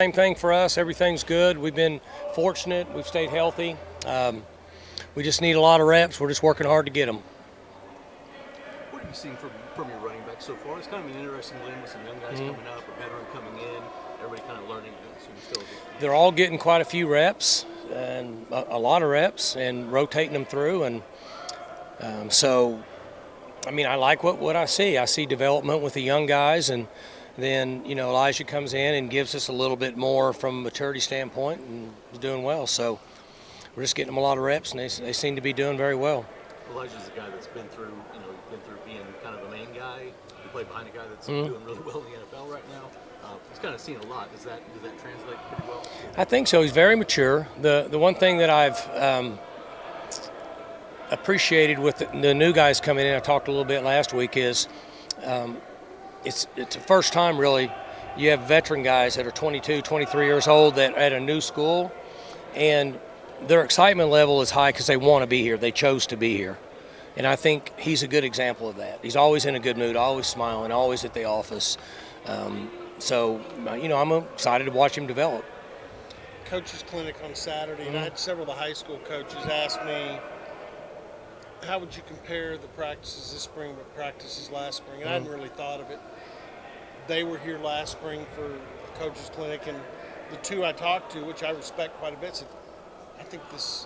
Same thing for us. Everything's good. We've been fortunate. We've stayed healthy. We just need a lot of reps. We're just working hard to get them. What have you seen from your running back so far? It's kind of an interesting blend with some young guys coming up, a veteran coming in, everybody kind of learning some skills. They're all getting quite a few reps and a lot of reps and rotating them through. And I like what I see. I see development with the young guys, and then, Elijah comes in and gives us a little bit more from a maturity standpoint and is doing well. So we're just getting them a lot of reps, and they seem to be doing very well. Elijah's a guy that's been through being kind of the main guy. He played behind a guy that's doing really well in the NFL right now. He's kind of seen a lot. Does that translate pretty well? I think so. He's very mature. The one thing that I've appreciated with the new guys coming in, I talked a little bit last week, is it's the first time really you have veteran guys that are 22, 23 years old that are at a new school, and their excitement level is high because they want to be here. They chose to be here. And I think he's a good example of that. He's always in a good mood, always smiling, always at the office. I'm excited to watch him develop. Coaches clinic on Saturday, and I had several of the high school coaches ask me, how would you compare the practices this spring with practices last spring? And I hadn't really thought of it. They were here last spring for the coaches clinic, and the two I talked to, which I respect quite a bit, said,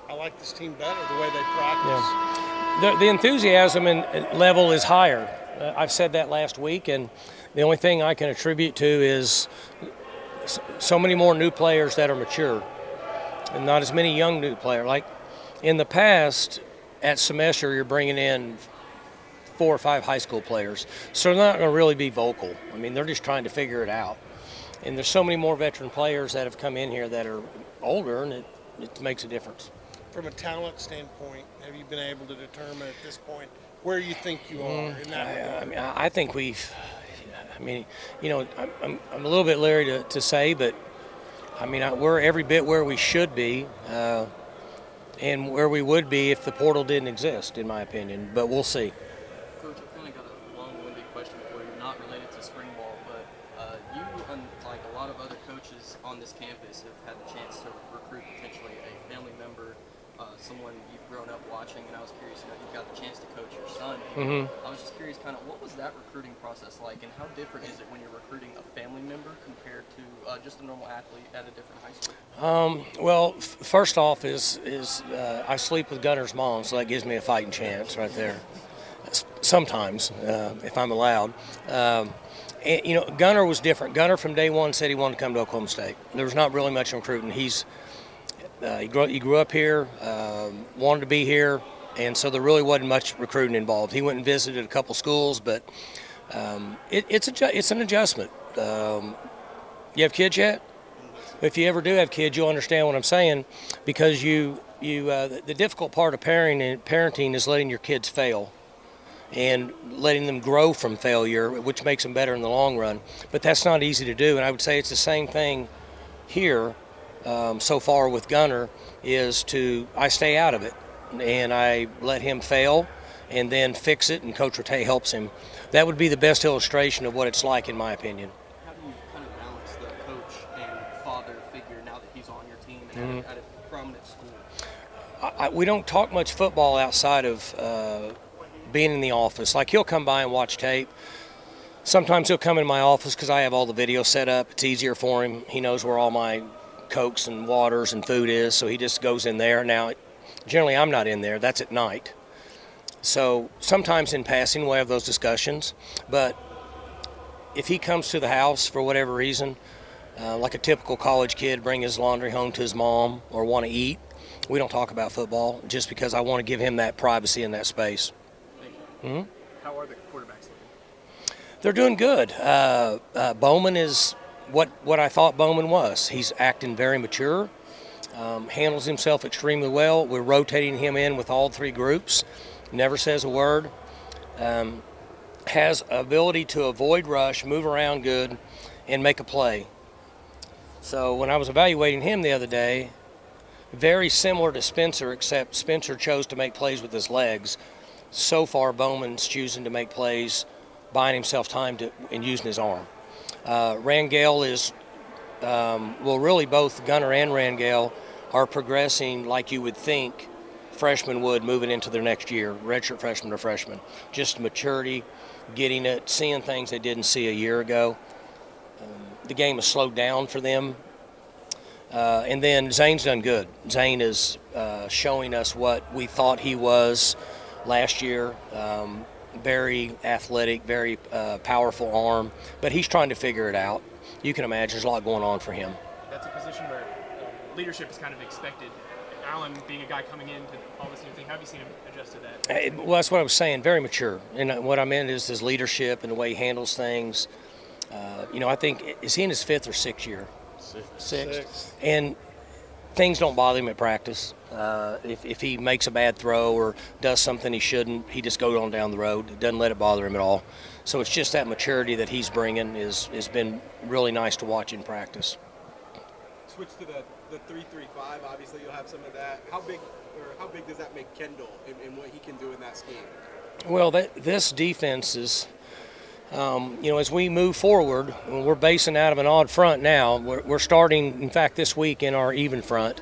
I like this team better, the way they practice. Yeah. The enthusiasm and level is higher. I've said that last week, and the only thing I can attribute to is so many more new players that are mature and not as many young new players. Like in the past, at semester, you're bringing in 4 or 5 high school players, so they're not going to really be vocal. I mean, they're just trying to figure it out. And there's so many more veteran players that have come in here that are older, and it makes a difference. From a talent standpoint, have you been able to determine at this point where you think you are in that regard? I think I'm a little bit leery to say, but we're every bit where we should be. And where we would be if the portal didn't exist, in my opinion. But we'll see. Coach, I kind of got a long-winded question for you, not related to spring ball, but you, unlike a lot of other coaches on this campus, have had the chance to recruit potentially a family member, someone you've grown up watching, and I was curious, you got the chance to coach your son. I was just curious, kind of, what was that recruiting process like, and how different is it when you're recruiting a family member compared to just a normal athlete at a different high school? First off is I sleep with Gunner's mom, so that gives me a fighting chance right there. Sometimes, if I'm allowed. Gunner was different. Gunner from day one said he wanted to come to Oklahoma State. There was not really much recruiting. He grew up here, wanted to be here, and so there really wasn't much recruiting involved. He went and visited a couple schools, but it's an adjustment. You have kids yet? If you ever do have kids, you'll understand what I'm saying, because the difficult part of parenting is letting your kids fail and letting them grow from failure, which makes them better in the long run. But that's not easy to do, and I would say it's the same thing here so far with Gunner. I stay out of it, and I let him fail and then fix it, and Coach Rattay helps him. That would be the best illustration of what it's like, in my opinion. How do you kind of balance the coach and father figure now that he's on your team and at a prominent school? We don't talk much football outside of being in the office. Like, he'll come by and watch tape. Sometimes he'll come in my office because I have all the video set up. It's easier for him. He knows where all my Cokes and waters and food is, so he just goes in there. Now, generally I'm not in there. That's at night. So sometimes in passing we'll have those discussions, but if he comes to the house for whatever reason, like a typical college kid, bring his laundry home to his mom or want to eat, we don't talk about football, just because I want to give him that privacy and that space. Thank you. How are the quarterbacks looking? They're doing good. Bowman is what I thought Bowman was. He's acting very mature, handles himself extremely well. We're rotating him in with all 3 groups, never says a word, has ability to avoid rush, move around good, and make a play. So when I was evaluating him the other day, very similar to Spencer, except Spencer chose to make plays with his legs. So far, Bowman's choosing to make plays, buying himself time and using his arm. Rangel is well, really both Gunner and Rangel are progressing like you would think freshmen would moving into their next year, redshirt freshman or freshman. Just maturity, getting it, seeing things they didn't see a year ago. The game has slowed down for them. And then Zane's done good. Zane is showing us what we thought he was last year. Very athletic, very powerful arm, but he's trying to figure it out. You can imagine there's a lot going on for him. That's a position where leadership is kind of expected. Allen being a guy coming in to all this new thing, how have you seen him adjust to that? Well, that's what I was saying, very mature. And what I meant is his leadership and the way he handles things. I think, is he in his 5th or 6th year? Sixth. And things don't bother him at practice. If he makes a bad throw or does something he shouldn't, he just goes on down the road. Doesn't let it bother him at all. So it's just that maturity that he's bringing has been really nice to watch in practice. Switch to the 3-3-5. Obviously, you'll have some of that. How big does that make Kendall and what he can do in that scheme? Well, this defense is, as we move forward, we're basing out of an odd front now. We're starting, in fact, this week in our even front.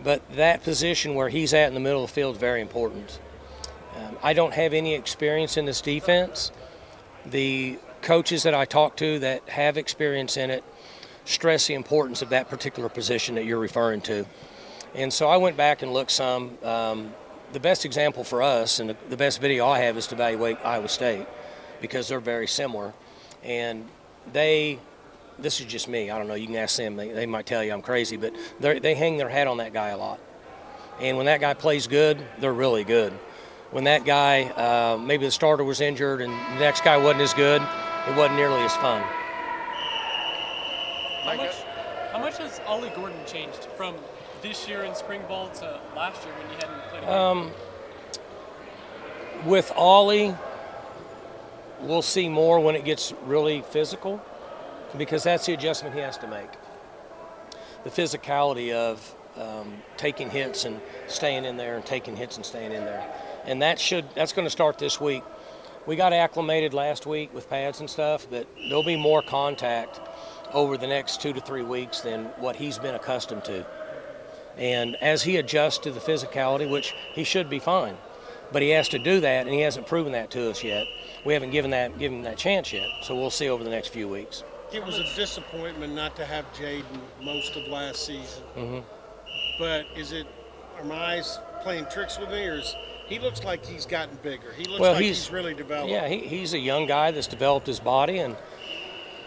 But that position where he's at in the middle of the field is very important. I don't have any experience in this defense. The coaches that I talk to that have experience in it stress the importance of that particular position that you're referring to. And so I went back and looked some. The best example for us and the best video I have is to evaluate Iowa State because they're very similar. And this is just me. I don't know. You can ask them. They might tell you I'm crazy, but they hang their hat on that guy a lot. And when that guy plays good, they're really good. When that guy, maybe the starter was injured and the next guy wasn't as good, it wasn't nearly as fun. How much has Ollie Gordon changed from this year in spring ball to last year when you hadn't played him? With Ollie, we'll see more when it gets really physical because that's the adjustment he has to make. The physicality of taking hits and staying in there and taking hits and staying in there. And that's going to start this week. We got acclimated last week with pads and stuff, but there'll be more contact over the next 2 to 3 weeks than what he's been accustomed to. And as he adjusts to the physicality, which he should be fine, but he has to do that, and he hasn't proven that to us yet. We haven't given him that chance yet, so we'll see over the next few weeks. It was a disappointment not to have Jaden most of last season. Mm-hmm. But are my eyes playing tricks with me, or he looks like he's gotten bigger? He looks like he's really developed. Yeah, he's a young guy that's developed his body, and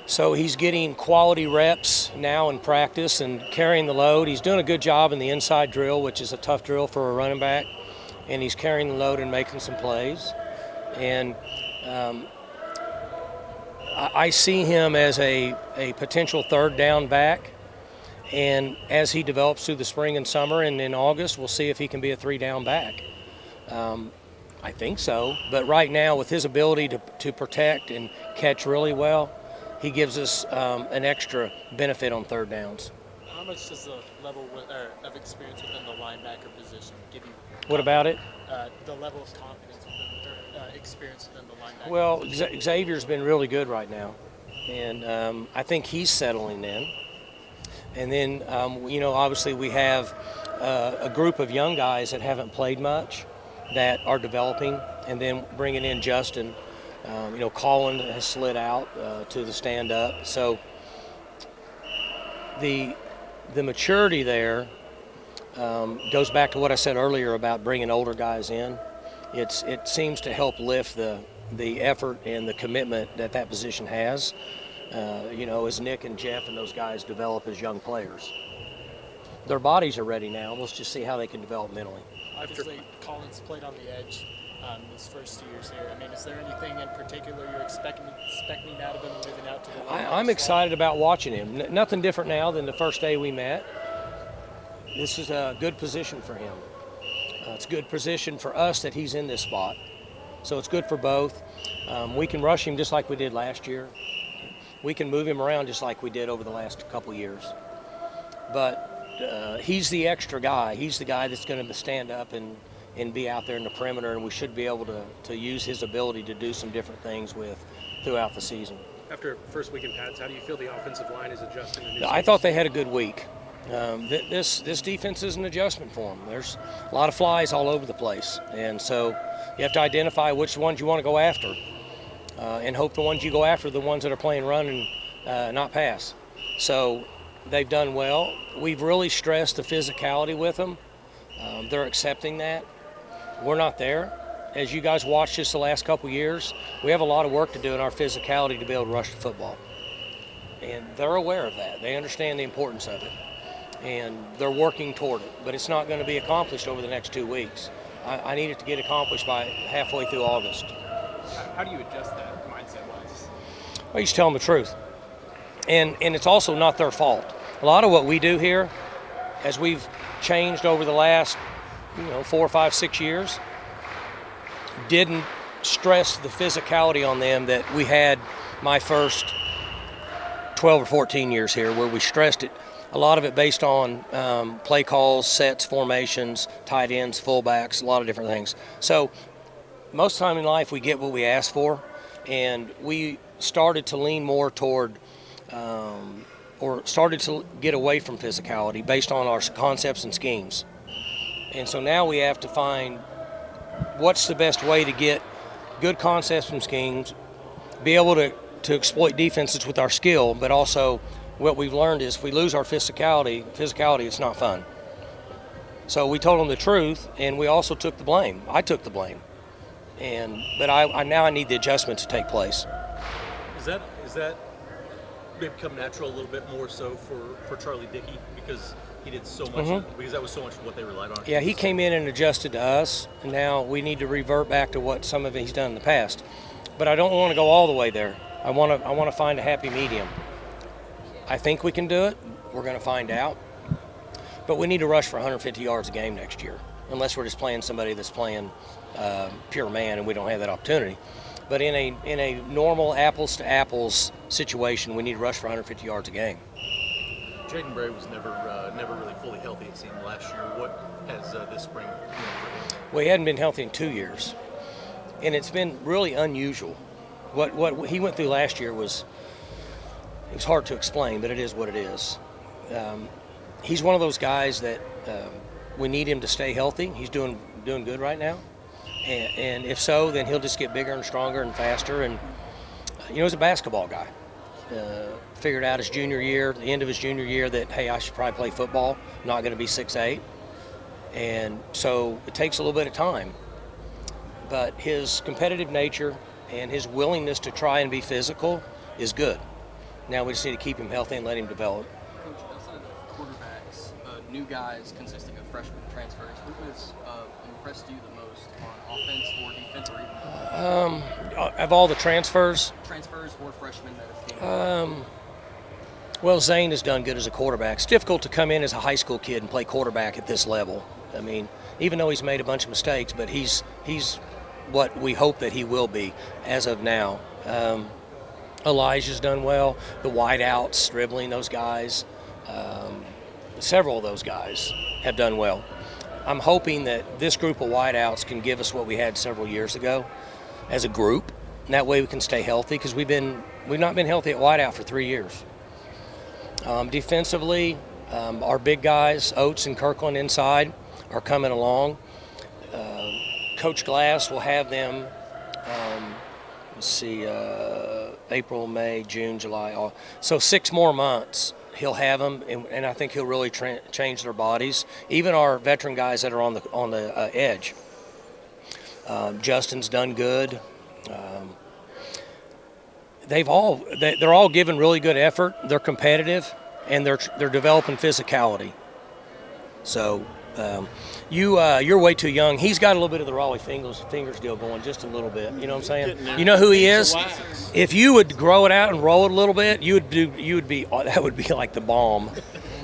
so he's getting quality reps now in practice and carrying the load. He's doing a good job in the inside drill, which is a tough drill for a running back, and he's carrying the load and making some plays. And I see him as a potential third down back, and as he develops through the spring and summer and in August, we'll see if he can be a 3-down back. I think so, but right now with his ability to protect and catch really well, he gives us an extra benefit on third downs. How much does the level of experience within the linebacker position give you? What about it? The level of confidence within experience within the linebacker. Well, Xavier's been really good right now, and I think he's settling in. And then, obviously we have a group of young guys that haven't played much that are developing, and then bringing in Justin. Colin has slid out to the stand-up. So the maturity there goes back to what I said earlier about bringing older guys in. It seems to help lift the effort and the commitment that position has, as Nick and Jeff and those guys develop as young players. Their bodies are ready now. Let's just see how they can develop mentally. Obviously, Colin's played on the edge his first 2 years here. I mean, is there anything in particular you're expecting out of him moving out to the line? I'm excited about watching him. Nothing different now than the first day we met. This is a good position for him. It's a good position for us that he's in this spot. So it's good for both. We can rush him just like we did last year. We can move him around just like we did over the last couple years. But he's the extra guy. He's the guy that's going to stand up and be out there in the perimeter, and we should be able to use his ability to do some different things throughout the season. After first week in pads, how do you feel the offensive line is adjusting to the new I thought they had a good week. This defense is an adjustment for them. There's a lot of flies all over the place, and so you have to identify which ones you want to go after, and hope the ones you go after are the ones that are playing run and not pass. So they've done well. We've really stressed the physicality with them. They're accepting that. We're not there. As you guys watched us the last couple years, we have a lot of work to do in our physicality to be able to rush the football. And they're aware of that. They understand the importance of it. And they're working toward it. But it's not going to be accomplished over the next 2 weeks. I need it to get accomplished by halfway through August. How do you adjust that mindset-wise? Well, you just tell them the truth. And it's also not their fault. A lot of what we do here, as we've changed over the last 4, 5, 6 years, didn't stress the physicality on them that we had my first 12 or 14 years here, where we stressed it. A lot of it based on play calls, sets, formations, tight ends, fullbacks, a lot of different things. So most of the time in life we get what we ask for, and we started to lean more toward or started to get away from physicality based on our concepts and schemes. And so now we have to find what's the best way to get good concepts and schemes, be able to exploit defenses with our skill, but also what we've learned is if we lose our physicality, it's not fun. So we told them the truth, and we also took the blame. I took the blame. But I need the adjustment to take place. Is that become natural a little bit more so for Charlie Dickey because he did so much because that was so much what they relied on? Yeah, he came in and adjusted to us, and now we need to revert back to what some of it he's done in the past. But I don't want to go all the way there. I want to find a happy medium. I think we can do it. We're going to find out. But we need to rush for 150 yards a game next year, unless we're just playing somebody that's playing pure man and we don't have that opportunity. But in a normal apples to apples situation, we need to rush for 150 yards a game. Jaden Bray was never really fully healthy, it seemed, last year. What has this spring for him? Well, he hadn't been healthy in 2 years, and it's been really unusual. What he went through last year was hard to explain, but it is what it is. He's one of those guys that we need him to stay healthy. He's doing good right now, and if so, then he'll just get bigger and stronger and faster. And he's a basketball guy. Figured out his junior year, the end of his junior year, that hey, I should probably play football. I'm not going to be 6'8", and so it takes a little bit of time. But his competitive nature and his willingness to try and be physical is good. Now we just need to keep him healthy and let him develop. Coach, outside of quarterbacks, new guys consisting of freshmen transfers, who has impressed you the most on offense or defense, or even Of all the transfers or freshmen that have came? Well, Zane has done good as a quarterback. It's difficult to come in as a high school kid and play quarterback at this level. I mean, even though he's made a bunch of mistakes, but he's what we hope that he will be as of now. Elijah's done well. The wideouts, dribbling, those guys, several of those guys have done well. I'm hoping that this group of wideouts can give us what we had several years ago as a group, and that way we can stay healthy, because we've not been healthy at wideout for 3 years. Defensively, our big guys, Oates and Kirkland inside, are coming along. Coach Glass will have them, April, May, June, July, August. So 6 more months he'll have them, and I think he'll really change their bodies. Even our veteran guys that are on the edge. Justin's done good. They're all giving really good effort. They're competitive, and they're developing physicality. So you're way too young. He's got a little bit of the Raleigh fingers deal going, just a little bit. You know what I'm saying? You know who he is? If you would grow it out and roll it a little bit, that would be like the bomb.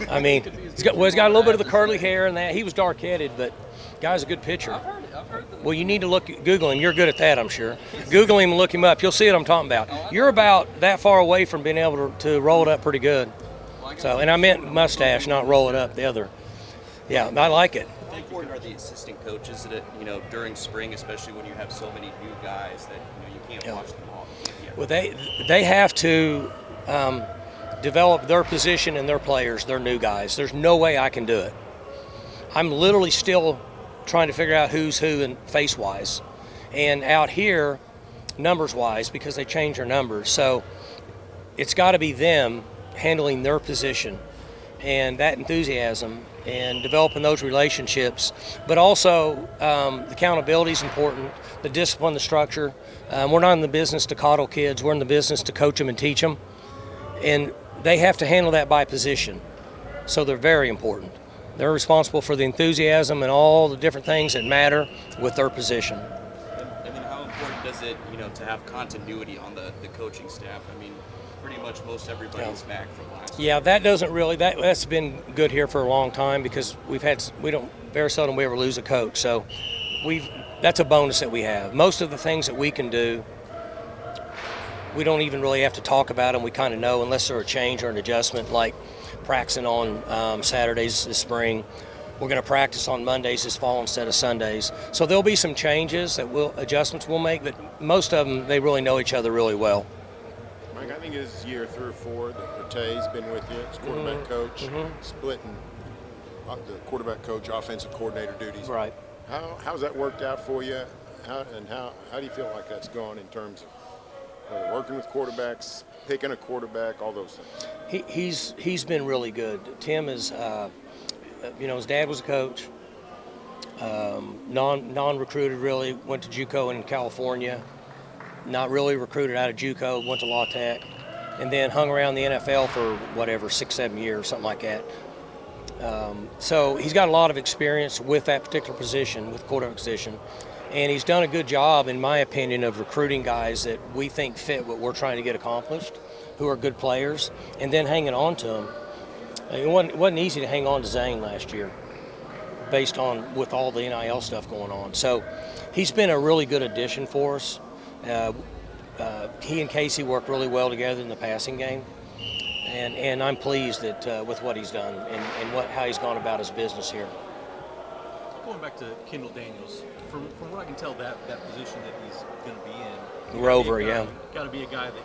I mean, he's got a little bit of the curly hair and that. He was dark-headed, but guy's a good pitcher. I've heard Well, you need to Google him. You're good at that, I'm sure. Google him and look him up. You'll see what I'm talking about. You're about that far away from being able to roll it up pretty good. So, and I meant mustache, not roll it up the other. Yeah, I like it. How important are the assistant coaches that during spring, especially when you have so many new guys that you can't watch them all? You can't be Well, they have to develop their position and their players, their new guys. There's no way I can do it. I'm literally still trying to figure out who's who and face-wise. And out here, numbers-wise, because they change their numbers. So it's got to be them handling their position and that enthusiasm and developing those relationships. But also the accountability is important, the discipline, the structure. We're not in the business to coddle kids. We're in the business to coach them and teach them. And they have to handle that by position. So they're very important. They're responsible for the enthusiasm and all the different things that matter with their position. And then how important does it, to have continuity on the coaching staff? I mean, pretty much most everybody's back from last year. Yeah, that doesn't really, that's been good here for a long time because very seldom we ever lose a coach. So that's a bonus that we have. Most of the things that we can do, we don't even really have to talk about them. We kind of know unless they're a change or an adjustment, like practicing on Saturdays this spring. We're going to practice on Mondays this fall instead of Sundays. So there'll be some changes adjustments we'll make, but most of them, they really know each other really well. Mike, I think it's year 3 or 4 that Rattay's been with you as quarterback coach, splitting the quarterback coach, offensive coordinator duties. Right. How's that worked out for you? How do you feel like that's gone in terms of working with quarterbacks, picking a quarterback, all those things? He's been really good. Tim is, his dad was a coach, non-recruited really, went to JUCO in California, not really recruited out of JUCO, went to La Tech, and then hung around the NFL for 6-7 years, something like that. So he's got a lot of experience with that particular position, with quarterback position. And he's done a good job, in my opinion, of recruiting guys that we think fit what we're trying to get accomplished, who are good players, and then hanging on to them. It wasn't easy to hang on to Zane last year with all the NIL stuff going on. So he's been a really good addition for us. He and Casey work really well together in the passing game. And I'm pleased that with what he's done and how he's gone about his business here. Going back to Kendall Daniels, from what I can tell, that position that he's going to be in, Rover, yeah. Got to be a guy that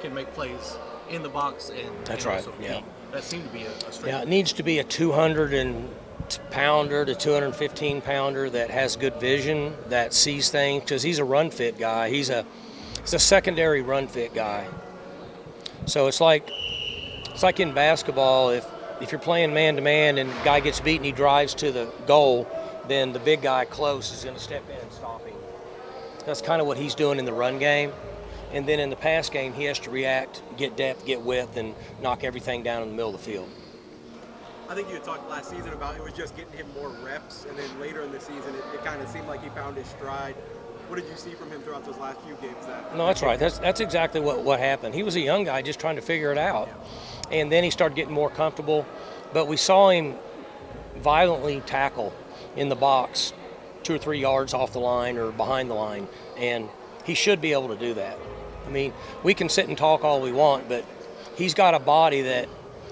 can make plays in the box and That's and right, also yeah. keep. That seemed to be a strength. Yeah, it needs to be a 200-pounder to 215-pounder that has good vision, that sees things, because he's a run-fit guy. He's a secondary run-fit guy. So it's like in basketball, if you're playing man-to-man and the guy gets beat and he drives to the goal, then the big guy close is going to step in and stop him. That's kind of what he's doing in the run game. And then in the pass game, he has to react, get depth, get width, and knock everything down in the middle of the field. I think you had talked last season about it was just getting him more reps, and then later in the season, it kind of seemed like he found his stride. What did you see from him throughout those last few games? No, that's right. That's exactly what happened. He was a young guy just trying to figure it out. And then he started getting more comfortable. But we saw him violently tackle in the box 2 or 3 yards off the line or behind the line. And he should be able to do that. I mean, we can sit and talk all we want, but he's got a body that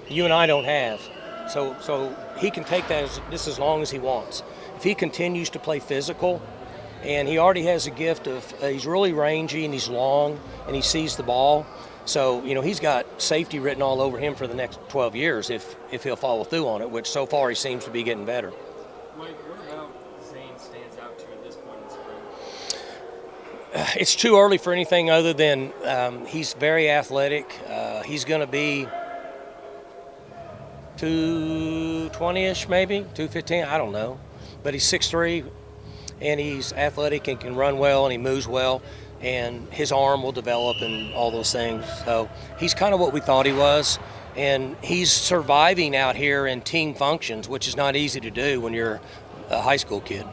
you and I don't have. So he can take that as long as he wants. If he continues to play physical, and he already has a gift of he's really rangy and he's long and he sees the ball. So, he's got safety written all over him for the next 12 years if he'll follow through on it, which so far he seems to be getting better. Mike, what about Zane stands out to you at this point in the spring? It's too early for anything other than he's very athletic. He's going to be 220-ish maybe, 215, I don't know. But he's 6'3", and he's athletic and can run well and he moves well. And his arm will develop and all those things. So he's kind of what we thought he was. And he's surviving out here in team functions, which is not easy to do when you're a high school kid.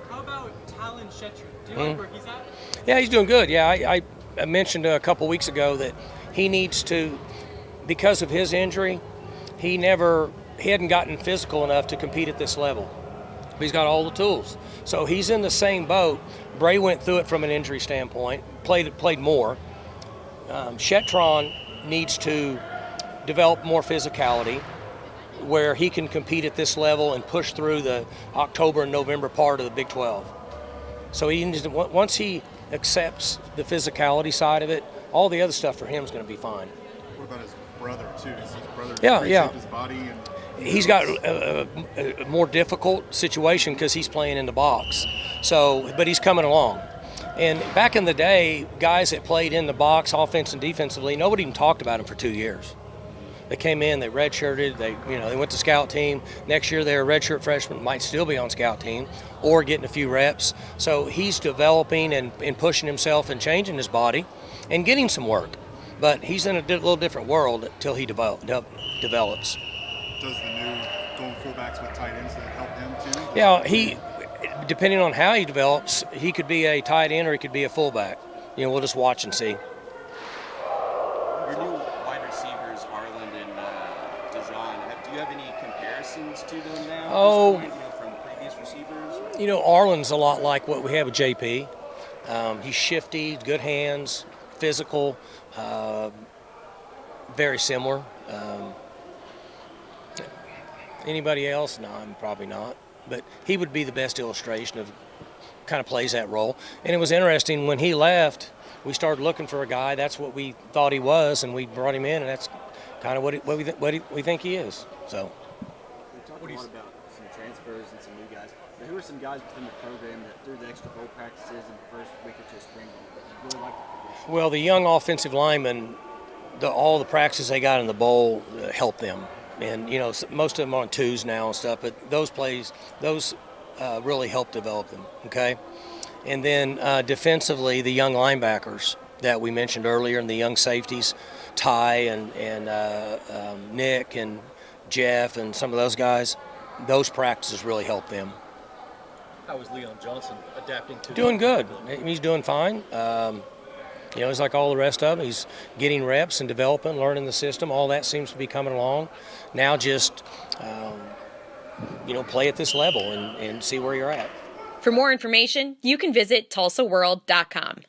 How about Talon Shetron? Do you like where he's at? Yeah, he's doing good. Yeah, I mentioned a couple weeks ago that he needs to, because of his injury, he hadn't gotten physical enough to compete at this level. But he's got all the tools. So he's in the same boat. Bray went through it from an injury standpoint, played more. Shetron needs to develop more physicality where he can compete at this level and push through the October and November part of the Big 12. So he needs to, once he accepts the physicality side of it, all the other stuff for him is going to be fine. What about his brother too? Does his brother Yeah. his body? And He's got a more difficult situation because he's playing in the box. So, but he's coming along. And back in the day, guys that played in the box, offense and defensively, nobody even talked about him for 2 years. They came in, they redshirted, they went to scout team. Next year they're a redshirt freshman, might still be on scout team or getting a few reps. So he's developing and pushing himself and changing his body and getting some work. But he's in a little different world until he develops. does the new going fullbacks with tight ends that help him too? Yeah, depending on how he develops, he could be a tight end or he could be a fullback. We'll just watch and see. Your new wide receivers, Arland and Dijon, do you have any comparisons to them now? Oh, at this point, from previous receivers? Arlen's a lot like what we have with JP. He's shifty, good hands, physical, very similar. Anybody else? No, I'm probably not. But he would be the best illustration of kind of plays that role. And it was interesting when he left, we started looking for a guy. That's what we thought he was, and we brought him in, and that's kind of what we think he is. So. We talked a lot about some transfers and some new guys. But who are some guys within the program that through the extra bowl practices and the first week or two of spring ball that you really like the position? Well, the young offensive linemen, all the practices they got in the bowl helped them. And, most of them are on twos now and stuff, but those plays, really help develop them, okay? And then defensively, the young linebackers that we mentioned earlier and the young safeties, Ty and Nick and Jeff and some of those guys, those practices really help them. How is Leon Johnson adapting to Doing good. He's doing fine. He's like all the rest of them. He's getting reps and developing, learning the system. All that seems to be coming along. Now just, play at this level and see where you're at. For more information, you can visit TulsaWorld.com.